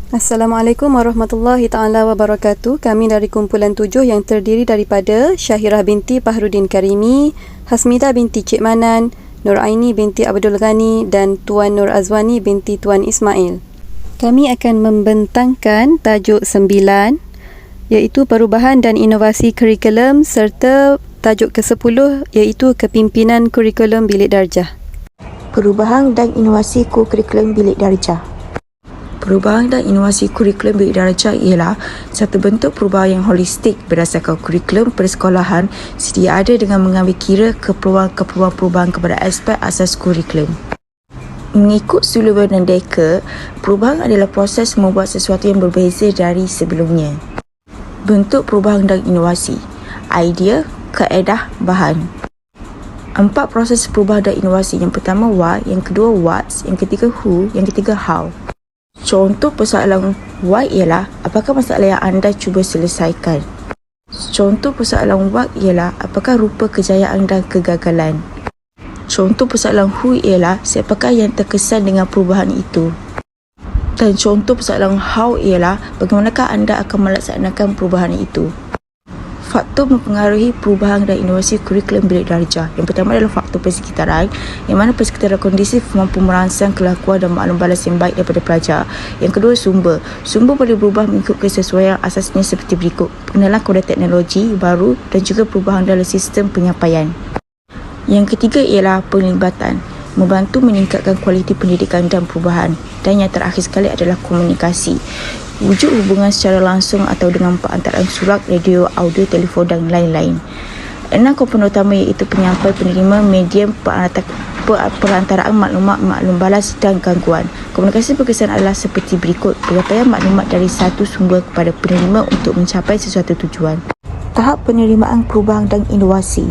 Assalamualaikum warahmatullahi taala wabarakatuh. Kami dari kumpulan 7 yang terdiri daripada Syahirah binti Fahrudin Karimi, Hasmida binti Cik Manan, Nuraini binti Abdul Ghani dan Tuan Nur Azwani binti Tuan Ismail. Kami akan membentangkan tajuk 9 iaitu perubahan dan inovasi kurikulum serta tajuk ke-10 iaitu kepimpinan kurikulum bilik darjah. Perubahan dan inovasi kurikulum bilik darjah. Perubahan dan inovasi kurikulum bilik darjah ialah satu bentuk perubahan yang holistik berdasarkan kurikulum persekolahan sedia ada dengan mengambil kira keperluan-keperluan perubahan kepada aspek asas kurikulum. Mengikut Sullivan dan Decker, perubahan adalah proses membuat sesuatu yang berbeza dari sebelumnya. Bentuk perubahan dan inovasi. Idea, kaedah, bahan. 4 proses perubahan dan inovasi. Yang pertama why, yang kedua what, yang ketiga who, yang ketiga how. Contoh persoalan why ialah apakah masalah yang anda cuba selesaikan. Contoh persoalan what ialah apakah rupa kejayaan dan kegagalan. Contoh persoalan who ialah siapakah yang terkesan dengan perubahan itu. Dan contoh persoalan how ialah bagaimanakah anda akan melaksanakan perubahan itu. Faktor mempengaruhi perubahan dan inovasi kurikulum bilik darjah. Yang pertama adalah faktor persekitaran, yang mana persekitaran kondisif mampu merangsang kelakuan dan maklum balas yang baik daripada pelajar. Yang kedua, sumber. Sumber boleh berubah mengikut kesesuaian asasnya seperti berikut: pengenalan kepada teknologi baru dan juga perubahan dalam sistem penyampaian. Yang ketiga ialah penglibatan, membantu meningkatkan kualiti pendidikan dan perubahan. Dan yang terakhir sekali adalah komunikasi, wujud hubungan secara langsung atau dengan perantaraan surat, radio, audio, telefon dan lain-lain. 6 komponen utama iaitu penyampai, penerima, medium, perantaraan maklumat, maklum balas dan gangguan. Komunikasi berkesan adalah seperti berikut: penyampaian maklumat dari satu sumber kepada penerima untuk mencapai sesuatu tujuan. Tahap penerimaan perubahan dan inovasi.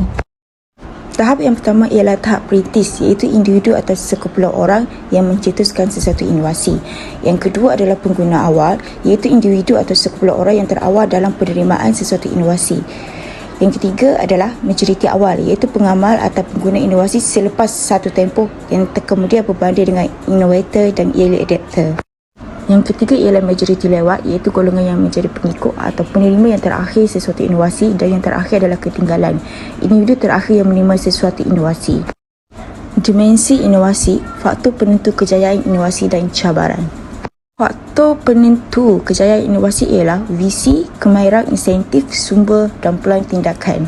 Tahap yang pertama ialah tahap perintis, iaitu individu atau sekumpulan orang yang mencetuskan sesuatu inovasi. Yang kedua adalah pengguna awal, iaitu individu atau sekumpulan orang yang terawal dalam penerimaan sesuatu inovasi. Yang ketiga adalah majoriti awal, iaitu pengamal atau pengguna inovasi selepas satu tempoh yang kemudian berbanding dengan innovator dan early adapter. Yang ketiga ialah majoriti lewat, iaitu golongan yang menjadi pengikut atau penerima yang terakhir sesuatu inovasi, dan yang terakhir adalah ketinggalan, individu terakhir yang menerima sesuatu inovasi. Dimensi inovasi, faktor penentu kejayaan inovasi dan cabaran. Faktor penentu kejayaan inovasi ialah visi, kemahiran, insentif, sumber dan pelan tindakan.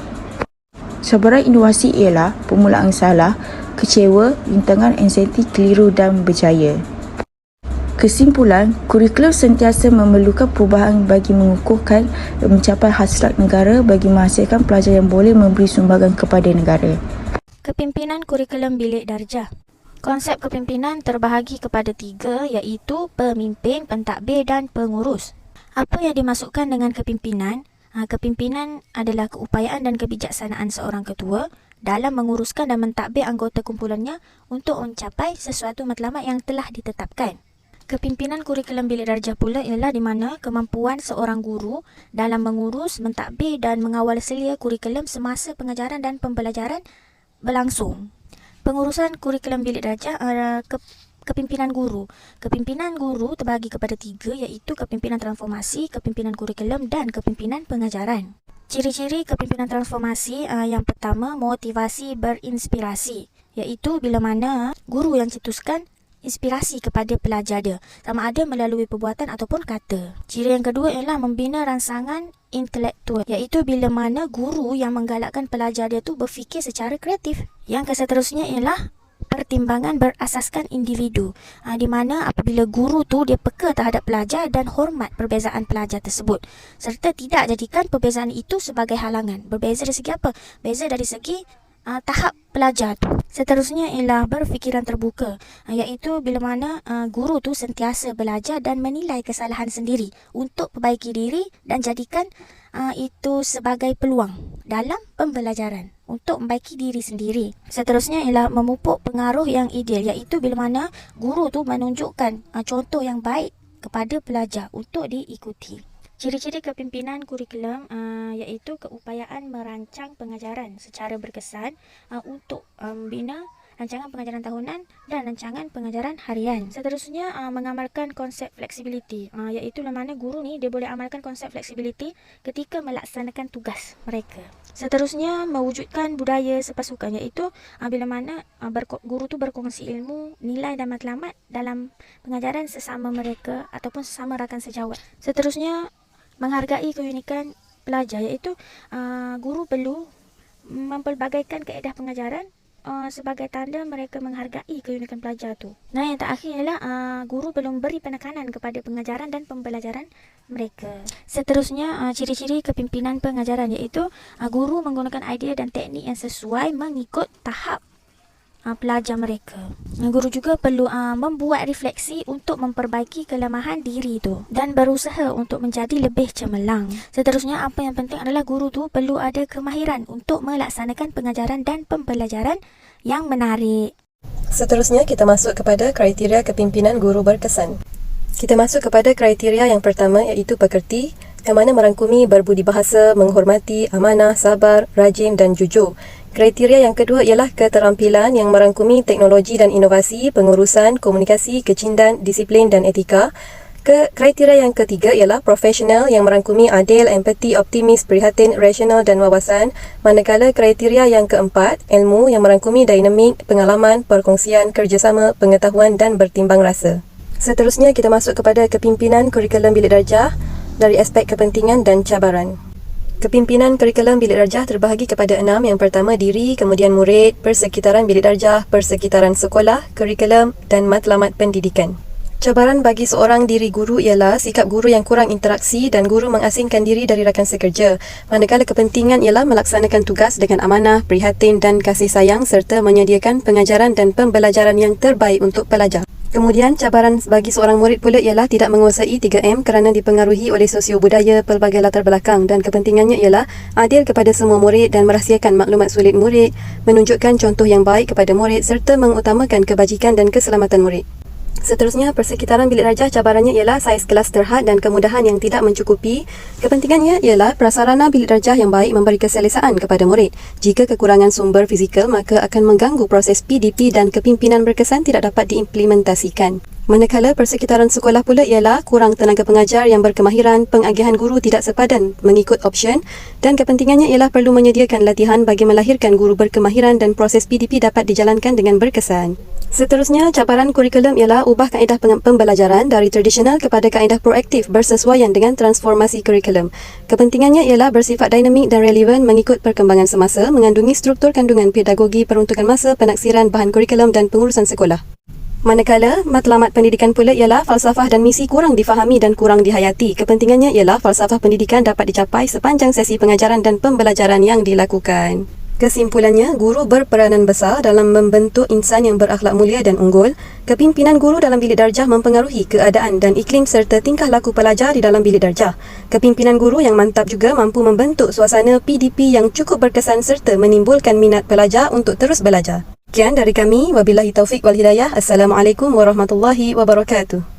Cabaran inovasi ialah permulaan salah, kecewa, rintangan, insentif keliru dan berjaya. Kesimpulan, kurikulum sentiasa memerlukan perubahan bagi mengukuhkan dan mencapai hasrat negara bagi menghasilkan pelajar yang boleh memberi sumbangan kepada negara. Kepimpinan kurikulum bilik darjah. Konsep kepimpinan terbahagi kepada 3 iaitu pemimpin, pentadbir dan pengurus. Apa yang dimasukkan dengan kepimpinan? Kepimpinan adalah keupayaan dan kebijaksanaan seorang ketua dalam menguruskan dan mentadbir anggota kumpulannya untuk mencapai sesuatu matlamat yang telah ditetapkan. Kepimpinan kurikulum bilik darjah pula ialah di mana kemampuan seorang guru dalam mengurus, mentadbir dan mengawal selia kurikulum semasa pengajaran dan pembelajaran berlangsung. Pengurusan kurikulum bilik darjah kepimpinan guru. Kepimpinan guru terbahagi kepada 3 iaitu kepimpinan transformasi, kepimpinan kurikulum dan kepimpinan pengajaran. Ciri-ciri kepimpinan transformasi yang pertama, motivasi berinspirasi, iaitu bila mana guru yang cetuskan inspirasi kepada pelajar dia, sama ada melalui perbuatan ataupun kata. Ciri yang kedua ialah membina rangsangan intelektual, iaitu bila mana guru yang menggalakkan pelajar dia tu berfikir secara kreatif. Yang keseterusnya ialah pertimbangan berasaskan individu, di mana apabila guru tu dia peka terhadap pelajar dan hormat perbezaan pelajar tersebut, serta tidak jadikan perbezaan itu sebagai halangan. Berbeza dari segi apa? Beza dari segi tahap pelajar tu. Seterusnya ialah berfikiran terbuka, iaitu bila mana guru tu sentiasa belajar dan menilai kesalahan sendiri untuk perbaiki diri dan jadikan itu sebagai peluang dalam pembelajaran untuk membaiki diri sendiri. Seterusnya ialah memupuk pengaruh yang ideal, iaitu bila mana guru tu menunjukkan contoh yang baik kepada pelajar untuk diikuti. Ciri-ciri kepimpinan kurikulum iaitu keupayaan merancang pengajaran secara berkesan untuk membina rancangan pengajaran tahunan dan rancangan pengajaran harian. Seterusnya mengamalkan konsep flexibility, iaitu mana guru ni dia boleh amalkan konsep flexibility ketika melaksanakan tugas mereka. Seterusnya mewujudkan budaya sepasukan, iaitu bila mana guru tu berkongsi ilmu, nilai dan matlamat dalam pengajaran sesama mereka ataupun sesama rakan sejawat. Seterusnya menghargai keunikan pelajar, iaitu guru perlu mempelbagaikan kaedah pengajaran sebagai tanda mereka menghargai keunikan pelajar tu. Nah, yang terakhir ialah guru perlu memberi penekanan kepada pengajaran dan pembelajaran mereka. Seterusnya ciri-ciri kepimpinan pengajaran, iaitu guru menggunakan idea dan teknik yang sesuai mengikut tahap pelajar mereka. Guru juga perlu membuat refleksi untuk memperbaiki kelemahan diri tu dan berusaha untuk menjadi lebih cemerlang. Seterusnya apa yang penting adalah guru tu perlu ada kemahiran untuk melaksanakan pengajaran dan pembelajaran yang menarik. Seterusnya kita masuk kepada kriteria kepimpinan guru berkesan. Kita masuk kepada kriteria yang pertama, iaitu pekerti, yang mana merangkumi berbudi bahasa, menghormati, amanah, sabar, rajin dan jujur. Kriteria yang kedua ialah keterampilan yang merangkumi teknologi dan inovasi, pengurusan, komunikasi, kecindan, disiplin dan etika. Kriteria yang ketiga ialah profesional yang merangkumi adil, empati, optimis, prihatin, rasional dan wawasan. Manakala kriteria yang keempat, ilmu yang merangkumi dinamik, pengalaman, perkongsian, kerjasama, pengetahuan dan bertimbang rasa. Seterusnya kita masuk kepada kepimpinan kurikulum bilik darjah dari aspek kepentingan dan cabaran. Kepimpinan kurikulum bilik darjah terbahagi kepada 6. Yang pertama, diri, kemudian murid, persekitaran bilik darjah, persekitaran sekolah, kurikulum dan matlamat pendidikan. Cabaran bagi seorang diri guru ialah sikap guru yang kurang interaksi dan guru mengasingkan diri dari rakan sekerja. Manakala kepentingan ialah melaksanakan tugas dengan amanah, prihatin dan kasih sayang serta menyediakan pengajaran dan pembelajaran yang terbaik untuk pelajar. Kemudian, cabaran bagi seorang murid pula ialah tidak menguasai 3M kerana dipengaruhi oleh sosio-budaya pelbagai latar belakang dan kepentingannya ialah adil kepada semua murid dan merahsiakan maklumat sulit murid, menunjukkan contoh yang baik kepada murid serta mengutamakan kebajikan dan keselamatan murid. Seterusnya, persekitaran bilik darjah cabarannya ialah saiz kelas terhad dan kemudahan yang tidak mencukupi. Kepentingannya ialah prasarana bilik darjah yang baik memberi keselesaan kepada murid. Jika kekurangan sumber fizikal, maka akan mengganggu proses PDP dan kepimpinan berkesan tidak dapat diimplementasikan. Manakala persekitaran sekolah pula ialah kurang tenaga pengajar yang berkemahiran, pengagihan guru tidak sepadan mengikut option dan kepentingannya ialah perlu menyediakan latihan bagi melahirkan guru berkemahiran dan proses PDP dapat dijalankan dengan berkesan. Seterusnya, cabaran kurikulum ialah ubah kaedah pembelajaran dari tradisional kepada kaedah proaktif bersesuaian dengan transformasi kurikulum. Kepentingannya ialah bersifat dinamik dan relevan mengikut perkembangan semasa, mengandungi struktur kandungan pedagogi, peruntukan masa, penaksiran bahan kurikulum dan pengurusan sekolah. Manakala matlamat pendidikan pula ialah falsafah dan misi kurang difahami dan kurang dihayati. Kepentingannya ialah falsafah pendidikan dapat dicapai sepanjang sesi pengajaran dan pembelajaran yang dilakukan. Kesimpulannya, guru berperanan besar dalam membentuk insan yang berakhlak mulia dan unggul. Kepimpinan guru dalam bilik darjah mempengaruhi keadaan dan iklim serta tingkah laku pelajar di dalam bilik darjah. Kepimpinan guru yang mantap juga mampu membentuk suasana PDP yang cukup berkesan serta menimbulkan minat pelajar untuk terus belajar. Sekian dari kami. Wabillahi taufiq wal hidayah. Assalamualaikum warahmatullahi wabarakatuh.